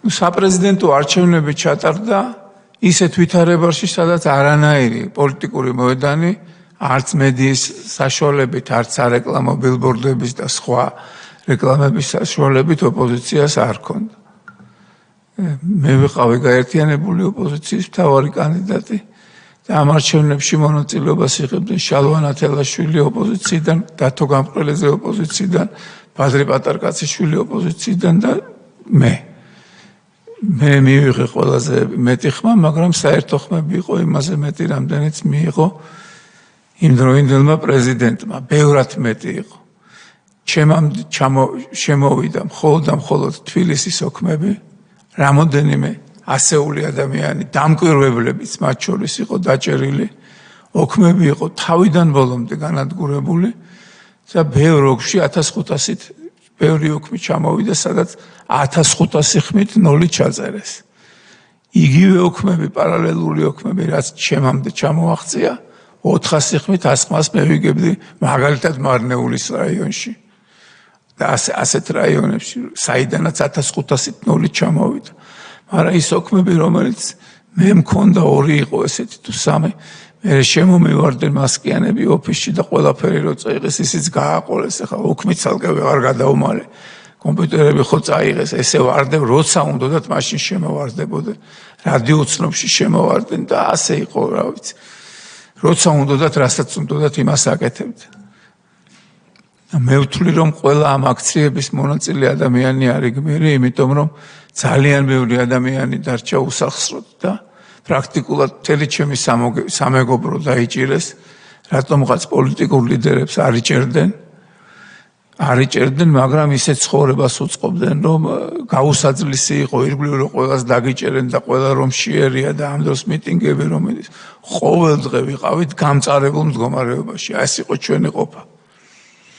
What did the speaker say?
საპრეზიდენტო არჩევნები ჩატარდა ისეთ ვითარებაში, სადაც არანაირი პოლიტიკური მოედანი არც მედიის საშუალებით, არც სარეკლამო ბილბორდების და სხვა რეკლამების საშუალებით ოპოზიციას არ ჰქონდა. მე ვიყავი გაერთიანებული ოპოზიციის მთავარი კანდიდატი და ამ არჩევნებში მონაწილეობას იღებდნენ შალვა ათელაშვილი ოპოზიციიდან, დათო გამყრელიძე ოპოზიციიდან, ბადრი პატარკაციშვილი ოპოზიციიდან და მე მივიღე ყველაზე მეტი ხმა, მაგრამ საერთო ხმები იყო იმაზე მეტი, რამდენიც მიიღო იმ დროინდელმა პრეზიდენტმა, ბევრად მეტი იყო. ჩემამდე შემოვიდა მხოლოდ თბილისის ოქმები, რამოდენიმე ასეული ადამიანი, დამკვირვებლებიც მათ შორის იყო დაჭერილი, ოქმები იყო თავიდან ბოლომდე განადგურებული და ბევრ ოგში 1500-ით ბევრი ოქმი ჩამოვიდა, სადაც 1500 ხმით 0 ჩაწერეს. იგივე ოქმები, პარალელური ოქმები, რაც ჩემამდე ჩამოაღწია, 400 ხმით 100 ხმას მე ვიგებდი მაგალითად მარნეულის რაიონში. და ასეთ რაიონებში, საიდანაც 1500-ით 0 ჩამოვიდა. მაგრამ ის ოქმები, რომელიც მე მქონდა 2 იყო ესეთი თუ 3, მე შემომივარდნენ მასკიანები ოფისში და ყველაფერი რო წაიღეს, ისიც გააყოლეს, ახლა ოქმით ცალკე ვეღარ გადაუმალე. კომპიუტერები ხო წაიღეს, ესე ვარდებ, როცა უნდათ მაშინ შემოვარდებოდნენ. რადიო ცნობში შემოვარდნენ და ასე იყო, რა ვიცი. როცა უნდათ, რასაც უნდათ, იმას აკეთებდნენ. მე ვთვლი, რომ ყველა ამ აქციების მონაწილე ადამიანი არის გმირი, იმიტომ რომ ძალიან ბევრი ადამიანი დარჩა უსახსროდ და პრაქტიკულად მთელი ჩემი სამეგობრო დაიჭირეს, რატომღაც პოლიტიკურ ლიდერებს არ იჭერდნენ, მაგრამ ისეთ ცხოვრებას უწყობდნენ, რომ გაუსაძლისი იყო, ირგვლივ რომ ყველას დაგიჭერენ და ყველა რომ შეერია და ამ დროს მიტინგები რომელიც ყოველ დღე ვიყავით გამწარებულ მდგომარეობაში. ეს იყო ჩვენი ყოფა.